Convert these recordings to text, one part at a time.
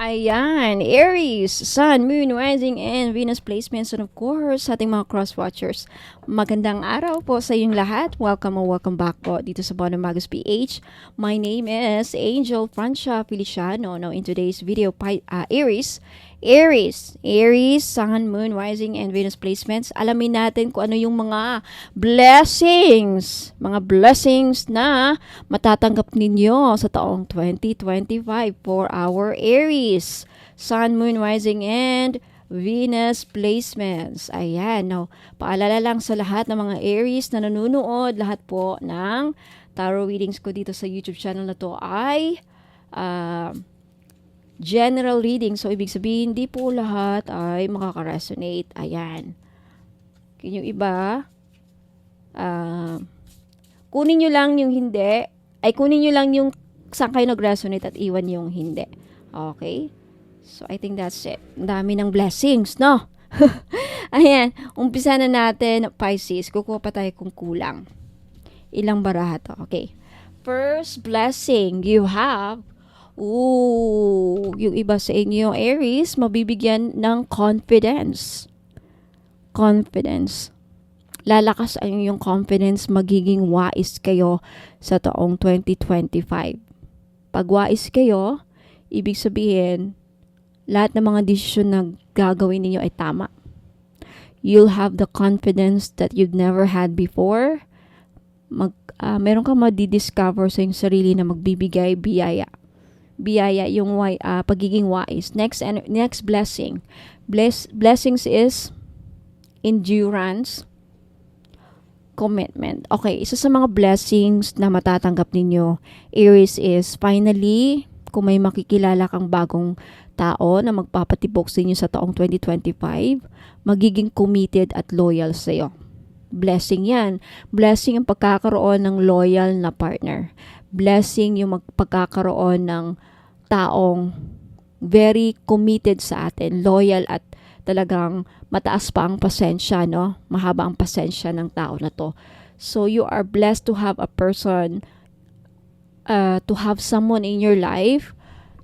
Ayan, Aries, Sun, Moon, Rising, and Venus placements, and of course, sa ating mga cross-watchers. Magandang araw po sa inyong lahat. Welcome or welcome back po dito sa Bono Magus PH. My name is Angel Francia Feliciano. Now, in today's video, Aries, Sun, Moon, Rising, and Venus placements. Alamin natin kung ano yung mga blessings na matatanggap ninyo sa taong 2025 for our Aries, Sun, Moon, Rising, and Venus placements. Ayan, now, paalala lang sa lahat ng mga Aries na nanonood, lahat po ng tarot readings ko dito sa YouTube channel na to ay general reading. So, ibig sabihin, hindi po lahat ay makaka-resonate. Ayan. Yung iba, kunin nyo lang yung hindi, kunin nyo lang yung saan kayo nag-resonate at iwan yung hindi. Okay? So, I think that's it. Ang dami ng blessings, no? Ayan. Umpisa na natin, Pisces. Kukuha pa tayo kung kulang. Ilang baraha to. Okay. First blessing, you have yung iba sa inyo, Aries, mabibigyan ng confidence. Confidence. Lalakas ang yung confidence, magiging wais kayo sa taong 2025. Pag wais kayo, ibig sabihin, lahat ng mga desisyon na gagawin ninyo ay tama. You'll have the confidence that you've never had before. Meron kang madidiscover sa yung sarili na magbibigay biyaya. Biyaya yung pagiging wise. Next blessing. Blessings is endurance, commitment. Okay, isa sa mga blessings na matatanggap ninyo, Aries, is finally, kung may makikilala kang bagong tao na magpapatibok sa inyo sa taong 2025, magiging committed at loyal sa iyo. Blessing yan. Blessing ang pagkakaroon ng loyal na partner. Blessing yung pagkakaroon ng taong very committed sa atin, loyal at talagang mataas pa ang pasensya, no? Mahaba ang pasensya ng tao na to. So you are blessed to have a person, to have someone in your life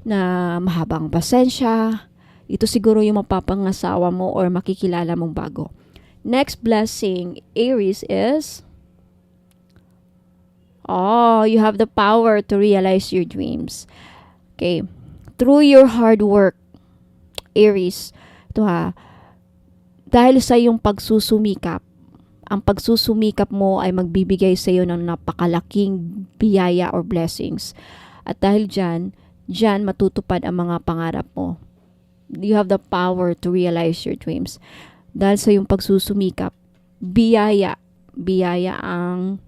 na mahabang pasensya. Ito siguro yung mapapangasawa mo or makikilala mong bago. Next blessing, Aries, is you have the power to realize your dreams. Okay. Through your hard work, Aries, dahil sa iyong pagsusumikap, ang pagsusumikap mo ay magbibigay sa iyo ng napakalaking biyaya or blessings. At dahil dyan matutupad ang mga pangarap mo. You have the power to realize your dreams. Dahil sa iyong pagsusumikap, biyaya ang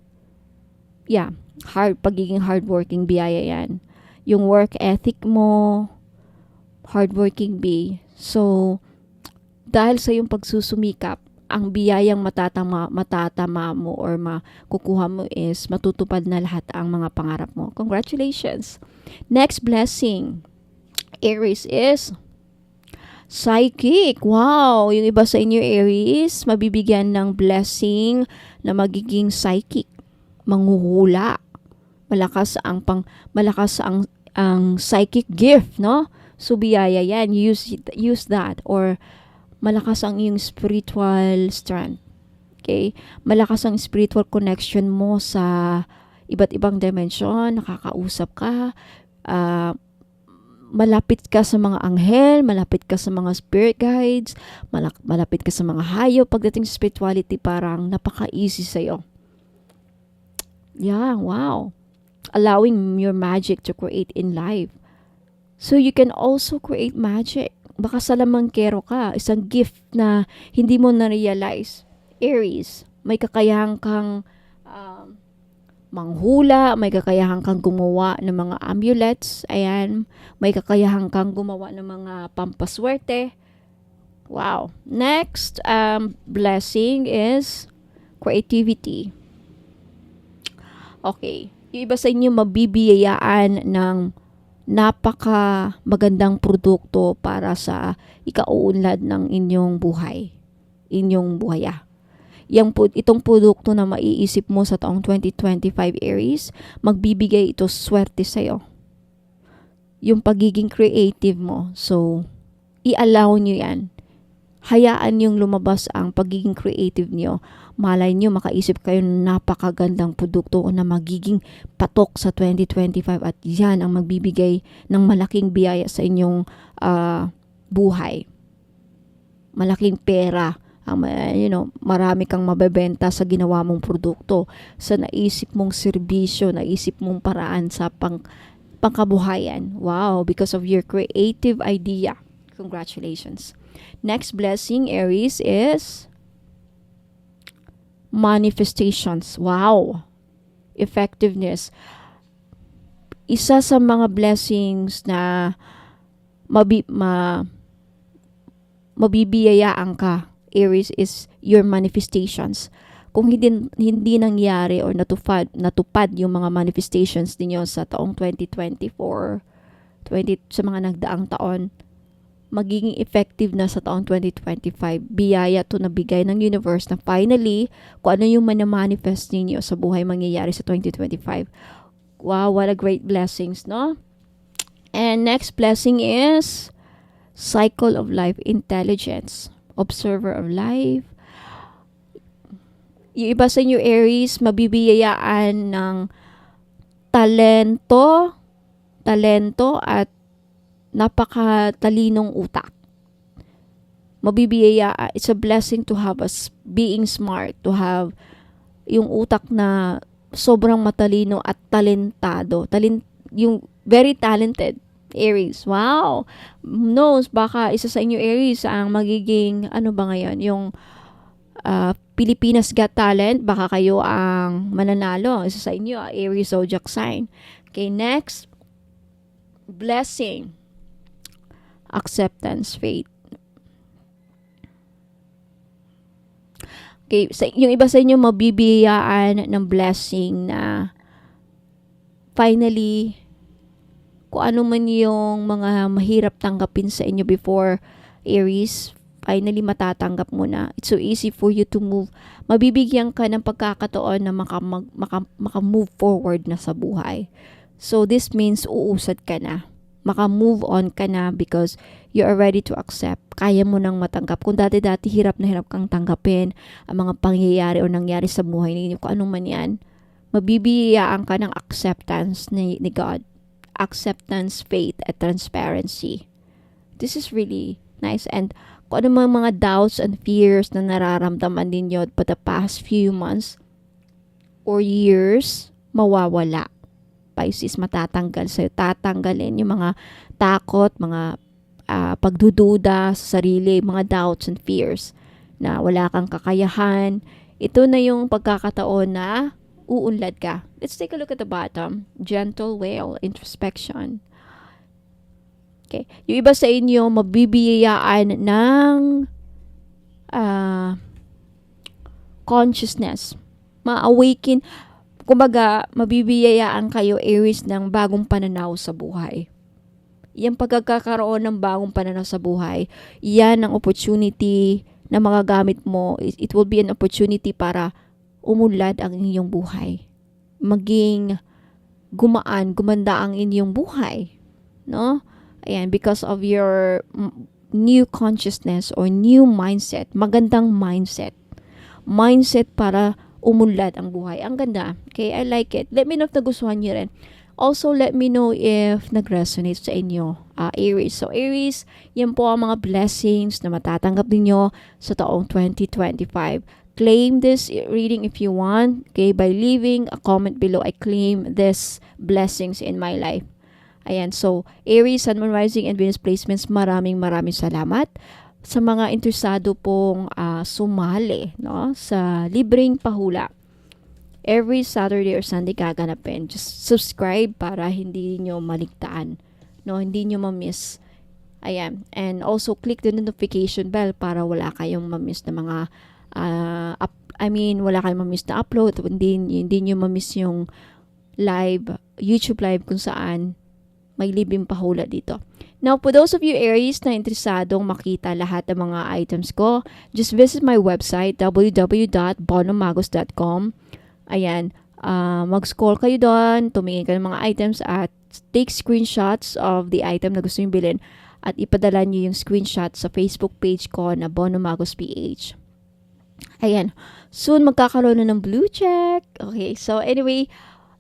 pagiging hardworking, biyaya yan. Yung work ethic mo, hardworking be. So, dahil sa yung pagsusumikap, ang biyayang matatama mo or makukuha mo is matutupad na lahat ang mga pangarap mo. Congratulations! Next blessing, Aries, is psychic. Wow! Yung iba sa inyo, Aries, mabibigyan ng blessing na magiging psychic. Manghuhula. Malakas ang psychic gift, no? So, biyaya yan. Use that. Or, malakas ang iyong spiritual strength. Okay? Malakas ang spiritual connection mo sa iba't ibang dimension. Nakakausap ka. Malapit ka sa mga anghel. Malapit ka sa mga spirit guides. Malapit ka sa mga hayop. Pagdating sa spirituality, parang napaka-easy sa'yo. Yeah, wow. Allowing your magic to create in life. So you can also create magic. Baka salamangkero ka, isang gift na hindi mo na-realize. Aries, may kakayahan kang manghula, may kakayahan kang gumawa ng mga amulets, ayan, may kakayahan kang gumawa ng mga pampaswerte. Wow. Next blessing is creativity. Okay. Yung iba sa inyo mabibiyayaan ng napaka magandang produkto para sa ikauunlad ng inyong buhay. Inyong buhaya. Itong produkto na maiisip mo sa taong 2025, Aries, magbibigay ito swerte sa'yo. yung pagiging creative mo. So, i-allow nyo yan. Hayaan yung lumabas ang pagiging creative nyo. Malay nyo, makaisip kayo ng napakagandang produkto na magiging patok sa 2025 at yan ang magbibigay ng malaking biyaya sa inyong buhay. Malaking pera. Marami kang mabebenta sa ginawa mong produkto, sa naisip mong serbisyo, naisip mong paraan sa pangkabuhayan. Wow, because of your creative idea. Congratulations. Next blessing, Aries, is manifestations. Wow. Effectiveness. Isa sa mga blessings na mabibiyayaan ka, Aries, is your manifestations. Kung hindi nangyari or natupad yung mga manifestations niyo sa taong 2024, sa mga nagdaang taon, magiging effective na sa taong 2025. Biyaya to na bigay ng universe na finally, kung ano yung manifest ninyo sa buhay mangyayari sa 2025. Wow, what a great blessings, no? And next blessing is cycle of life intelligence. Observer of life. Yung iba sa inyo, Aries, mabibiyayaan ng talento at napakatalinong utak. Mabibiyaya, it's a blessing to have being smart, to have yung utak na sobrang matalino at talentado. Yung very talented, Aries. Wow! Knows, baka isa sa inyo, Aries, ang magiging, ngayon, yung Pilipinas Got Talent, baka kayo ang mananalo. Isa sa inyo, Aries zodiac sign. Okay, next, blessing. Acceptance, faith. Okay, yung iba sa inyo mabibiyayaan ng blessing na finally, kung ano man yung mga mahirap tanggapin sa inyo before, Aries, finally matatanggap mo na. It's so easy for you to move. Mabibigyan ka ng pagkakataon na maka-move forward na sa buhay. So this means uusad ka na. Maka-move on ka na because you are ready to accept. Kaya mo nang matanggap. Kung dati-dati hirap na hirap kang tanggapin ang mga pangyayari o nangyari sa buhay ninyo, kung anong man yan, mabibiyayaan ka ng acceptance ni God. Acceptance, faith, at transparency. This is really nice. And kung ano mga doubts and fears na nararamdaman ninyo for the past few months or years, mawawala. Pisces, matatanggal sa'yo. Tatanggalin yung mga takot, mga pagdududa sa sarili, mga doubts and fears na wala kang kakayahan. Ito na yung pagkakataon na uunlad ka. Let's take a look at the bottom. Gentle whale, introspection. Okay. Yung iba sa inyo, mabibiyayaan ng consciousness. Ma-awaken. Kumbaga, mabibiyayaan kayo, Aries, ng bagong pananaw sa buhay. Yung pagkakaroon ng bagong pananaw sa buhay, yan ang opportunity na magagamit mo. It will be an opportunity para umunlad ang inyong buhay. Maging gumanda ang inyong buhay. No? Ayan, because of your new consciousness or new mindset. Magandang mindset. Mindset para umunlad ang buhay. Ang ganda. Okay, I like it. Let me know if nagustuhan nyo rin. Also, let me know if nag-resonate sa inyo, Aries. So, Aries, yan po ang mga blessings na matatanggap ninyo sa taong 2025. Claim this reading if you want. Okay, by leaving a comment below, I claim this blessings in my life. Ayan, so, Aries, Sun, Moon, Rising, and Venus placements, maraming salamat. Sa mga interesado pong sumali, no, sa libreng pahula, every Saturday or Sunday gaganapin. Just subscribe para hindi nyo maligtaan, no, hindi nyo ma-miss. Ayan, and also click the notification bell para wala kayong ma-miss na mga wala kayong ma-miss na upload, hindi nyo ma-miss yung live, YouTube live kung saan may libreng pahula dito. Now, for those of you Aries na interesadong makita lahat ng mga items ko, just visit my website, www.bonomagos.com. Ayan, mag-scroll kayo doon, tumingin kayo ng mga items at take screenshots of the item na gusto nyo bilhin at ipadala nyo yung screenshot sa Facebook page ko na Bono Magos PH. Ayan. Soon, magkakaroon na ng blue check. Okay, so anyway,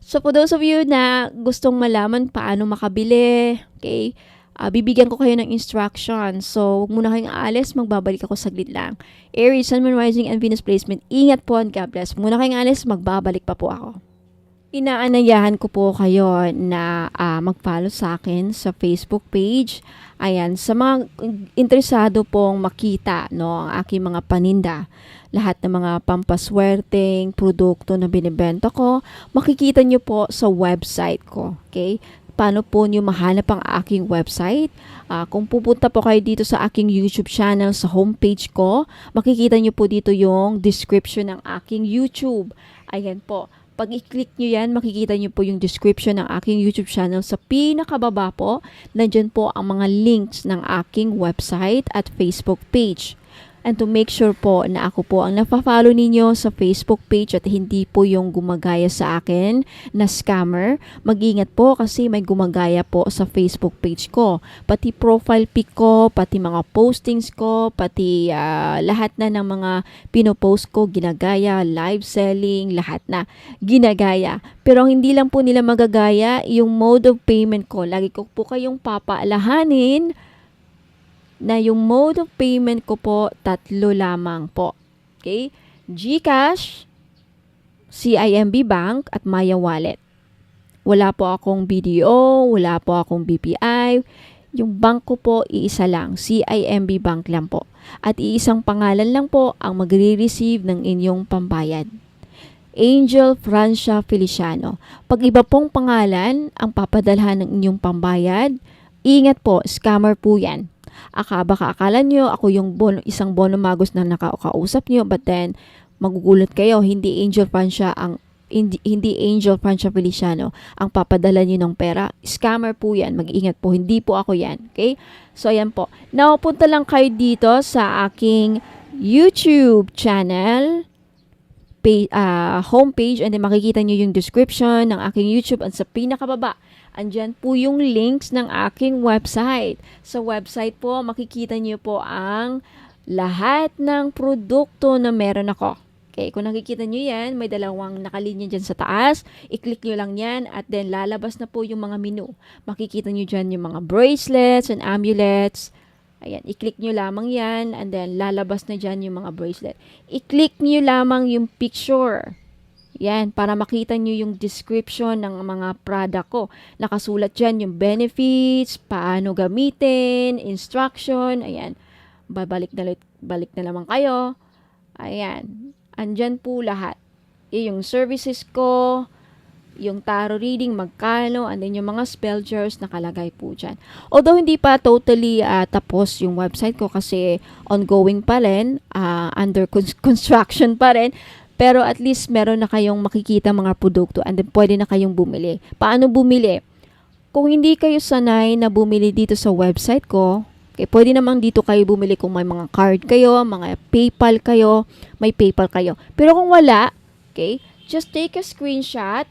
so for those of you na gustong malaman paano makabili, okay, bibigyan ko kayo ng instruction. So, huwag muna kayong aalis, magbabalik ako saglit lang. Aries, Sun, Moon, Rising, and Venus placement. Ingat po and God bless. Muna kayong aalis, magbabalik pa po ako. Inaanayahan ko po kayo na mag-follow sa akin sa Facebook page. Ayan, sa mga interesado pong makita ang aking mga paninda, lahat ng mga pampaswerteng produkto na binibenta ko, makikita nyo po sa website ko. Okay? Paano po nyo mahanap ang aking website? Kung pupunta po kayo dito sa aking YouTube channel, sa homepage ko, makikita nyo po dito yung description ng aking YouTube. Ayan po. Pag i-click nyo yan, makikita nyo po yung description ng aking YouTube channel. Sa pinakababa po, nandyan po ang mga links ng aking website at Facebook page. And to make sure po na ako po ang nafa-follow ninyo sa Facebook page at hindi po yung gumagaya sa akin na scammer, mag-ingat po kasi may gumagaya po sa Facebook page ko. Pati profile pic ko, pati mga postings ko, pati lahat na ng mga pinopost ko, ginagaya, live selling, lahat na ginagaya. Pero hindi lang po nila magagaya yung mode of payment ko. Lagi ko po kayong papaalahanin na yung mode of payment ko po, 3 lamang po. Okay? GCash, CIMB Bank, at Maya Wallet. Wala po akong BDO, wala po akong BPI. Yung bank ko po, iisa lang. CIMB Bank lang po. At iisang pangalan lang po ang magre-receive ng inyong pambayad. Angel Francia Feliciano. Pag iba pong pangalan ang papadalhan ng inyong pambayad, ingat po, scammer po yan. Baka akala nyo ako yung isang Bono Magos na nakakausap nyo, but then magugulat kayo, hindi Angel Francia Feliciano ang papadala nyo ng pera. Scammer po yan, mag-ingat po, hindi po ako yan. Okay? So ayan po, now punta lang kayo dito sa aking YouTube channel homepage, and then makikita nyo yung description ng aking YouTube, at sa pinakababa andyan po yung links ng aking website. Sa website po, makikita nyo po ang lahat ng produkto na meron ako. Okay, kung nakikita nyo yan, may dalawang nakalinya dyan sa taas. I-click nyo lang yan at then lalabas na po yung mga menu. Makikita nyo dyan yung mga bracelets and amulets. Ayan, i-click nyo lamang yan and then lalabas na dyan yung mga bracelet. I-click nyo lamang yung picture. Yan, para makita nyo yung description ng mga product ko. Nakasulat dyan yung benefits, paano gamitin, instruction, ayan. Balik na naman kayo. Ayan, andyan po lahat. Yung services ko, yung tarot reading, magkano, and then yung mga spell jars nakalagay po dyan. Although hindi pa totally tapos yung website ko kasi ongoing pa rin, under construction pa rin, pero at least meron na kayong makikita mga produkto and then pwede na kayong bumili. Paano bumili? Kung hindi kayo sanay na bumili dito sa website ko, okay, pwede naman dito kayo bumili kung may mga card kayo, mga PayPal kayo, may PayPal kayo. Pero kung wala, okay, just take a screenshot.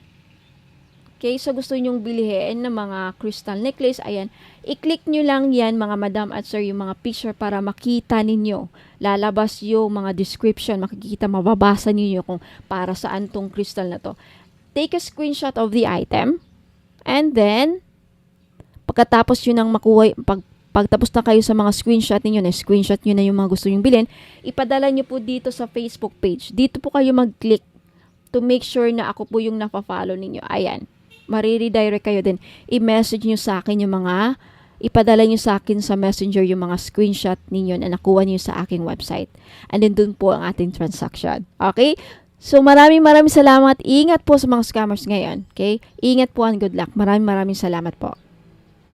Okay, so gusto nyong bilhin ng mga crystal necklace, ayan, i-click nyo lang yan mga madam at sir, yung mga picture para makita ninyo. Lalabas yung mga description, makikita, mababasa ninyo kung para saan tong crystal na to. Take a screenshot of the item, and then, pagkatapos yun ang makuha, pagtapos na kayo sa mga screenshot ninyo, na-screenshot nyo na yung mga gusto nyong bilhin, ipadala nyo po dito sa Facebook page. Dito po kayo mag-click to make sure na ako po yung nafa-follow ninyo. Ayan. Mariredirect kayo din. I-message nyo sa akin yung mga, ipadala nyo sa akin sa messenger yung mga screenshot ninyo na nakuha nyo sa aking website. And then dun po ang ating transaction. Okay? So maraming salamat. Ingat po sa mga scammers ngayon. Okay? Ingat po and good luck. Maraming salamat po.